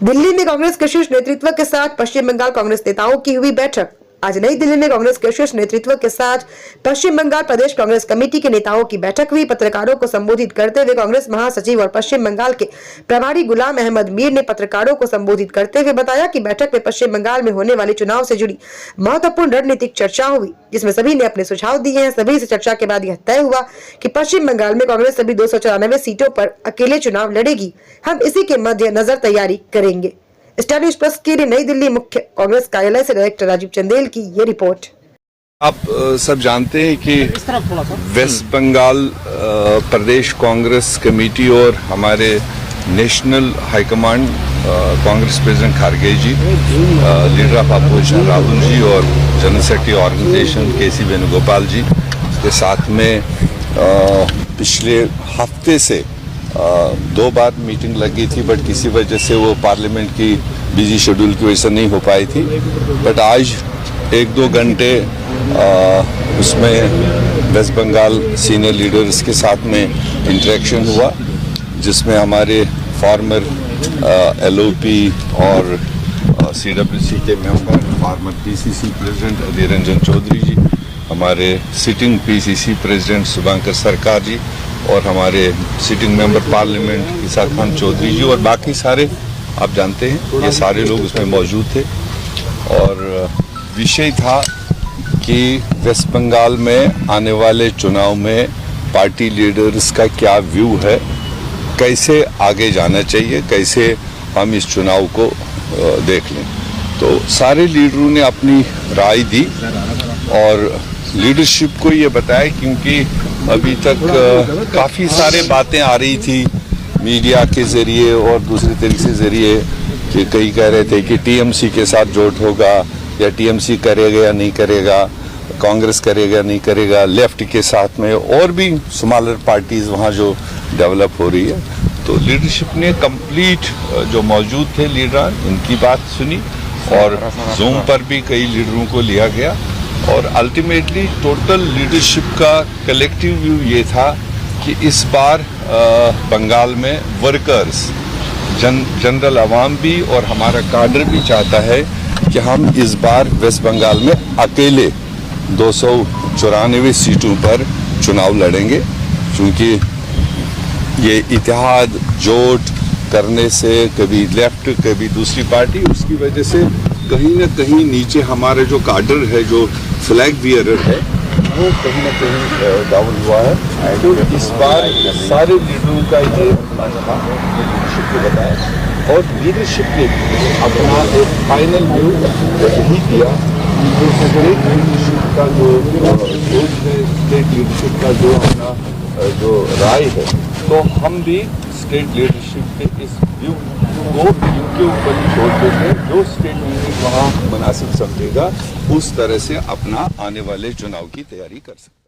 दिल्ली में कांग्रेस के शीर्ष नेतृत्व के साथ पश्चिम बंगाल कांग्रेस नेताओं की हुई बैठक। आज नई दिल्ली में कांग्रेस के शीर्ष नेतृत्व के साथ पश्चिम बंगाल प्रदेश कांग्रेस कमेटी के नेताओं की बैठक हुई। पत्रकारों को संबोधित करते हुए कांग्रेस महासचिव और पश्चिम बंगाल के प्रभारी गुलाम अहमद मीर ने पत्रकारों को संबोधित करते हुए बताया कि बैठक में पश्चिम बंगाल में होने वाले चुनाव से जुड़ी महत्वपूर्ण रणनीतिक चर्चा हुई, जिसमें सभी ने अपने सुझाव दिए हैं। सभी से चर्चा के बाद यह तय हुआ कि पश्चिम बंगाल में कांग्रेस सभी 294 सीटों पर अकेले चुनाव लड़ेगी। हम इसी के मद्देनजर तैयारी करेंगे। स्टार न्यूज प्लस के लिए नई दिल्ली मुख्य कांग्रेस कार्यालय से डायरेक्टर राजीव चंदेल की ये रिपोर्ट। आप सब जानते हैं कि वेस्ट बंगाल प्रदेश कांग्रेस कमेटी और हमारे national high command Congress president Kharge ji, leader of opposition Rahul ji और general secretary organisation KC. Venugopal ji के साथ में पिछले हफ्ते से 2 बार मीटिंग लगी थी, बट किसी वजह से वो पार्लियामेंट की बिजी शेड्यूल की वजह से नहीं हो पाई थी। बट आज 1-2 घंटे उसमें वेस्ट बंगाल सीनियर लीडर्स के साथ में इंटरेक्शन हुआ, जिसमें हमारे फॉर्मर LOP और CWC के member, former PCC president Adhir Ranjan Chowdhury ji, हमारे sitting PCC president Shubhankar Sarkar ji और हमारे sitting member parliament Isaq Khan Chowdhury ji और बाकी सारे आप जानते हैं ये सारे लोग उसमें मौजूद थे। और विषय था कि वेस्ट बंगाल में आने वाले चुनाव में पार्टी लीडर्स का क्या व्यू है, कैसे आगे जाना चाहिए, कैसे हम इस चुनाव को देख लें। तो सारे लीडरों ने अपनी राय दी और लीडरशिप को ये बताया, क्योंकि अभी तक काफ़ी सारे बातें आ रही थी मीडिया के ज़रिए और दूसरे तरीके से ज़रिए कि कई कह रहे थे कि TMC के साथ जोड़ होगा या TMC करेगा या नहीं करेगा, कांग्रेस करेगा या नहीं करेगा, लेफ्ट के साथ में और भी स्मॉलर पार्टीज वहाँ जो डेवलप हो रही है। तो लीडरशिप ने कंप्लीट जो मौजूद थे लीडर उनकी बात सुनी और जूम पर भी कई लीडरों को लिया गया और अल्टीमेटली टोटल लीडरशिप का कलेक्टिव व्यू ये था कि इस बार बंगाल में वर्कर्स, जनरल आवाम भी और हमारा काडर भी चाहता है कि हम इस बार वेस्ट बंगाल में अकेले 294 सीटों पर चुनाव लड़ेंगे, क्योंकि ये इत्तेहाद जोट करने से कभी लेफ्ट कभी दूसरी पार्टी, उसकी वजह से कहीं ना कहीं नीचे हमारा जो काडर है, जो फ्लैग बियरर है, वो कहीं ना कहीं डाउन हुआ है। तो इस बार सारे लीडरों का ये लीडरशिप को बताया और लीडरशिप ने अपना एक फाइनल व्यू यही दिया। स्टेट लीडरशिप का जो सोच है, स्टेट लीडरशिप का जो अपना जो राय है, तो हम भी स्टेट लीडरशिप के इस व्यू को इनके ऊपर ही छोड़ देते हैं। जो स्टेट लीडर वहाँ मुनासिब समझेगा उस तरह से अपना आने वाले चुनाव की तैयारी कर सकते हैं।